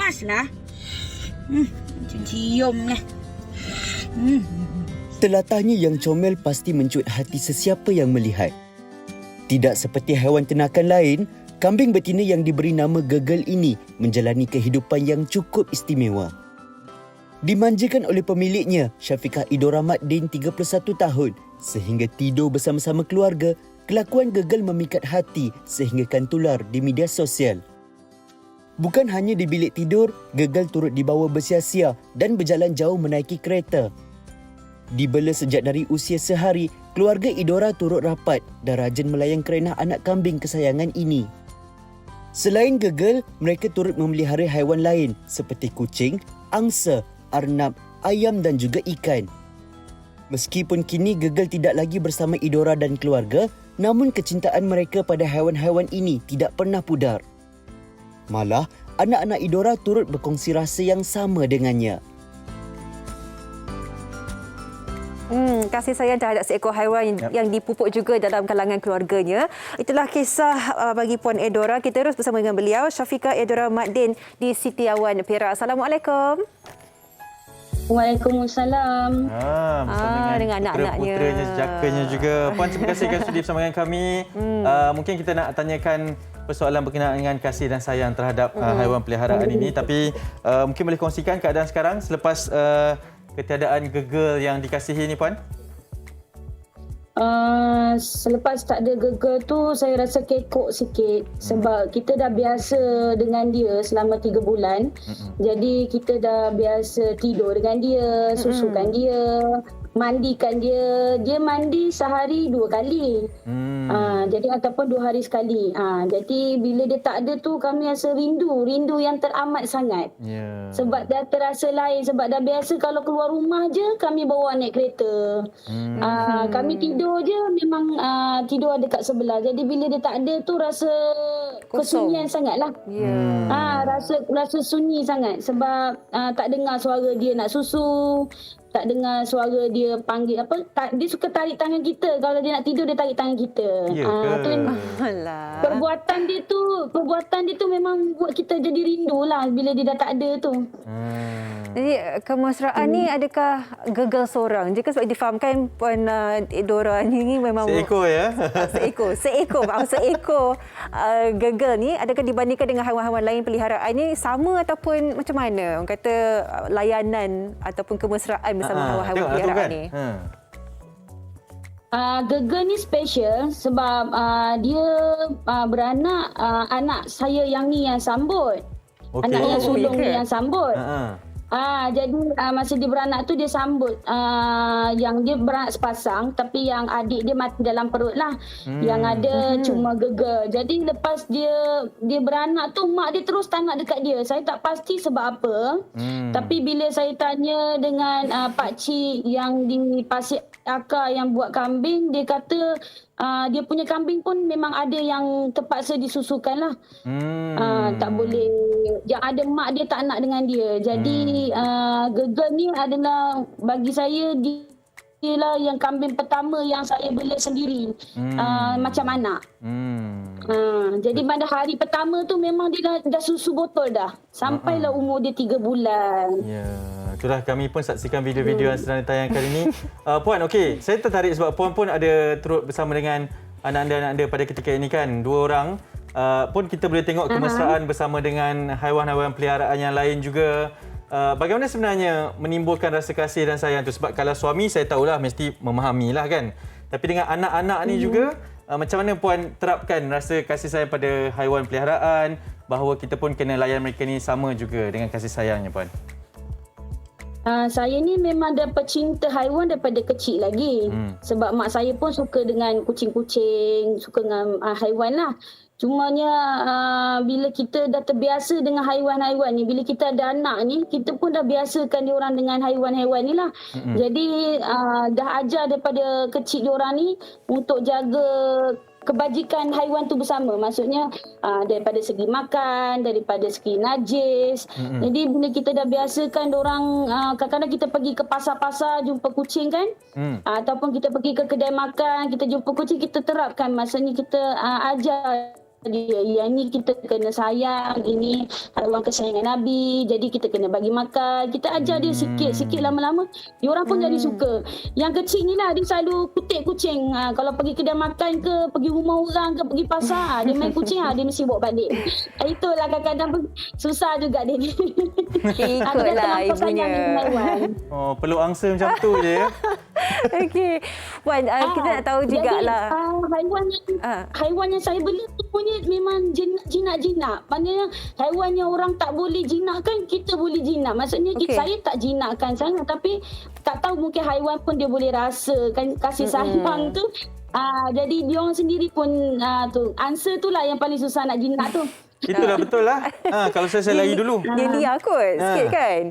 pamaslah. Cium lah. Telatahnya yang comel pasti mencuit hati sesiapa yang melihat. Tidak seperti haiwan ternakan lain, kambing betina yang diberi nama Gegel ini menjalani kehidupan yang cukup istimewa. Dimanjakan oleh pemiliknya, Syafiqah Idora Maddin 31 tahun, sehingga tidur bersama-sama keluarga, kelakuan Gegel memikat hati sehinggakan tular di media sosial. Bukan hanya di bilik tidur, Gegel turut dibawa bersia-sia dan berjalan jauh menaiki kereta. Dibela sejak dari usia sehari, keluarga Idora turut rapat dan rajin melayang kerenah anak kambing kesayangan ini. Selain Gegel, mereka turut memelihara haiwan lain seperti kucing, angsa, arnab, ayam dan juga ikan. Meskipun kini Gegel tidak lagi bersama Idora dan keluarga, namun kecintaan mereka pada haiwan-haiwan ini tidak pernah pudar. Malah, anak-anak Idora turut berkongsi rasa yang sama dengannya. Kasih sayang terhadap seekor haiwan yang dipupuk juga dalam kalangan keluarganya. Itulah kisah bagi Puan Idora. Kita terus bersama dengan beliau, Syafiqah Idora Maddin di Siti Awan, Perak. Assalamualaikum. Waalaikumsalam. Bersama dengan anak-anaknya. Putranya, jakanya juga. Puan, terima kasih kerana sudi bersama dengan kami. Mungkin kita nak tanyakan persoalan berkenaan dengan kasih dan sayang terhadap haiwan peliharaan ini. Tapi mungkin boleh kongsikan keadaan sekarang selepas ketiadaan Gegel yang dikasihi ni, Puan? Selepas tak ada Gegel tu, saya rasa kekok sikit sebab kita dah biasa dengan dia selama 3 bulan. Jadi kita dah biasa tidur dengan dia, susukan dia, mandikan dia. Dia mandi sehari 2 kali. Jadi ataupun 2 hari sekali. Jadi bila dia tak ada tu kami rasa rindu yang teramat sangat. Sebab dah terasa lain, sebab dah biasa kalau keluar rumah je kami bawa naik kereta. Kami tidur je memang tidur dekat sebelah. Jadi bila dia tak ada tu rasa kesunyian sangatlah. Rasa sunyi sangat sebab tak dengar suara dia nak susu. Tak dengar suara dia panggil apa, dia suka tarik tangan kita. Kalau dia nak tidur dia tarik tangan kita. Perbuatan dia tu memang buat kita jadi rindulah bila dia dah tak ada tu. Jadi kemesraan ni adakah Gegel seorang? Jika sebab difahamkan Puan Idora ni memang seekor ya. seekor Gegel ni adakah dibandingkan dengan haiwan-haiwan lain peliharaan ni sama ataupun macam mana? Orang kata layanan ataupun kemesraan bersama haiwan-haiwan peliharaan ni. Gegel ni special sebab dia beranak anak saya yang ni yang sambut. Anak yang sulung ni yang sambut. Jadi masa dia beranak tu dia sambut yang dia beranak sepasang tapi yang adik dia mati dalam perut lah. Yang ada cuma Gegel. Jadi lepas dia beranak tu mak dia terus tak nak dekat dia. Saya tak pasti sebab apa. Tapi bila saya tanya dengan pakcik yang di Pasir Akar yang buat kambing, dia kata dia punya kambing pun memang ada yang terpaksa disusukan lah. Tak boleh. Yang ada mak dia tak nak dengan dia. Jadi Gegel ni adalah bagi saya dia lah yang kambing pertama yang saya bela sendiri. Macam anak. Jadi pada hari pertama tu memang dia dah susu botol dah. Sampailah umur dia 3 bulan. Itulah kami pun saksikan video-video yang sedang ditayangkan ini. Puan, okey, saya tertarik sebab Puan pun ada turut bersama dengan anak anda pada ketika ini kan. 2 orang. Pun kita boleh tengok kemesraan bersama dengan haiwan-haiwan peliharaan yang lain juga. Bagaimana sebenarnya menimbulkan rasa kasih dan sayang tu? Sebab kalau suami saya tahulah mesti memahamilah kan. Tapi dengan anak-anak ni juga, macam mana Puan terapkan rasa kasih sayang pada haiwan peliharaan, bahawa kita pun kena layan mereka ni sama juga dengan kasih sayangnya, Puan? Saya ni memang dah pecinta haiwan daripada kecil lagi. Sebab mak saya pun suka dengan kucing-kucing, suka dengan haiwan lah. Cumanya bila kita dah terbiasa dengan haiwan-haiwan ni, bila kita ada anak ni, kita pun dah biasakan diorang dengan haiwan-haiwan ni lah. Jadi dah ajar daripada kecil diorang ni untuk jaga kebajikan haiwan tu bersama. Maksudnya daripada segi makan, daripada segi najis. Jadi bila kita dah biasakan diorang, kadang-kadang kita pergi ke pasar-pasar jumpa kucing kan, ataupun kita pergi ke kedai makan, kita jumpa kucing, kita terapkan. Maksudnya kita ajar dia, yang ni kita kena sayang, ini haiwan kesayangan Nabi, jadi kita kena bagi makan. Kita ajar dia sikit-sikit, lama-lama dia orang pun jadi suka. Yang kecil ni lah dia selalu kutip kucing. Kalau pergi kedai makan ke, pergi rumah orang ke, pergi pasar, dia main kucing, dia mesti bawa balik. Itulah kadang-kadang susah juga dia ni. Ikutlah ibunya. Oh, peluk angsa macam tu je ya. Okey. Puan, kita nak tahu jugalah. Haiwan yang saya beli tu punya memang jinak-jinak. Maknanya haiwan yang orang tak boleh jinakkan, kita boleh jinak. Maksudnya saya tak jinakkan sangat, tapi tak tahu mungkin haiwan pun dia boleh rasakan kasih sayang tu. Jadi dia orang sendiri pun tu. Angsa tu lah yang paling susah nak jinak tu. Itulah betul lah. Kalau saya lari dulu. Dia liar kot sikit kan.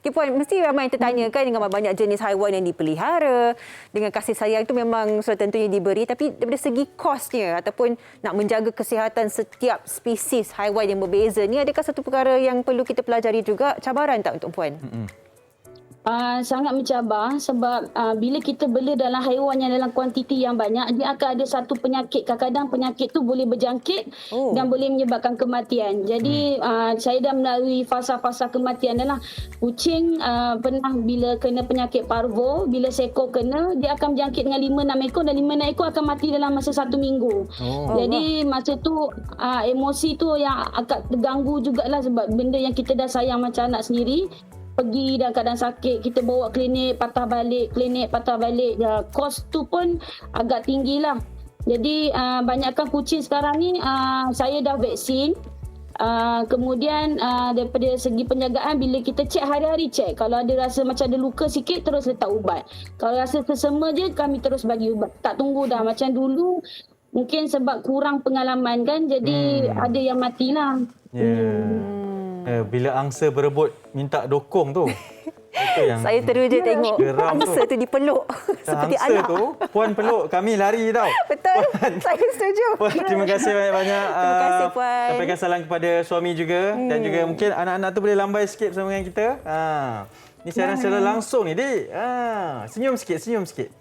Okay, Puan, mesti ramai yang tertanya kan dengan banyak jenis haiwan yang dipelihara, dengan kasih sayang itu memang sudah tentunya diberi, tapi daripada segi kosnya ataupun nak menjaga kesihatan setiap spesies haiwan yang berbeza ni, adakah satu perkara yang perlu kita pelajari juga, cabaran tak untuk Puan? Sangat mencabar sebab bila kita bela dalam haiwan yang dalam kuantiti yang banyak, dia akan ada satu penyakit. Kadang-kadang penyakit tu boleh berjangkit dan boleh menyebabkan kematian. Jadi saya dah melalui fasa-fasa kematian dah lah. Kucing pernah bila kena penyakit parvo, bila seekor kena, dia akan berjangkit dengan 5-6 ekor dan 5-6 ekor akan mati dalam masa 1 minggu. Jadi masa tu emosi tu yang agak terganggu jugalah sebab benda yang kita dah sayang macam anak sendiri. Pergi dalam keadaan sakit, kita bawa klinik patah balik, kos tu pun agak tinggi lah. Jadi banyakkan kucing sekarang ni saya dah vaksin. Kemudian daripada segi penjagaan, bila kita cek hari-hari cek, kalau ada rasa macam ada luka sikit, terus letak ubat. Kalau rasa tersema je, kami terus bagi ubat. Tak tunggu dah macam dulu. Mungkin sebab kurang pengalaman kan, jadi ada yang matilah. Bila angsa berebut minta dokong tu. Itu yang saya teruja tengok angsa tu dipeluk seperti angsa anak. tu, Puan peluk, kami lari tau. Betul, saya setuju. Puan, terima kasih banyak-banyak. Terima kasih, Puan. Sampaikan salam kepada suami juga. Dan juga mungkin anak-anak tu boleh lambai sikit bersama dengan kita. Ni siaran secara langsung ni, Dik. Senyum sikit.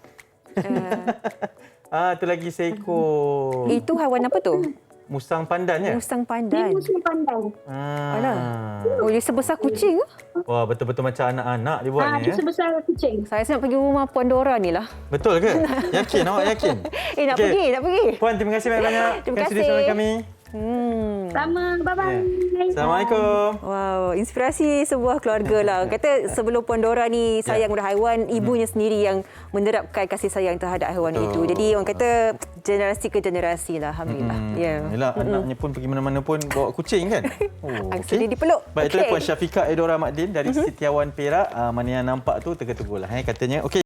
Tu lagi seekor. Itu haiwan apa tu? Musang pandan ya? Musang pandan. Dia musang pandan. Alah. Oh, dia sebesar kucing. Wah, betul-betul macam anak-anak dia buat ni Dia ya. sebesar kucing. Saya nak pergi rumah Puan Dora ni lah. Betul ke? Yakin? Awak yakin? Nak Okey. pergi. Puan, terima kasih banyak-banyak. Terima Kerana sudi kasih. bersama kami. Sama, bye-bye. Assalamualaikum. Wow, inspirasi sebuah keluarga lah. Kata sebelum Puan Dora ni sayang pada haiwan, ibunya sendiri yang menerapkan kasih sayang terhadap haiwan itu. Jadi orang kata generasi ke generasi lah, alhamdulillah. Yelah, anaknya pun pergi mana-mana pun bawa kucing kan. Angsa dia dipeluk. Baik, itulah Puan Syafiqah Edora Mahdin dari Setiawan Perak. Mana yang nampak tu tengah-tengah lah katanya. Okey.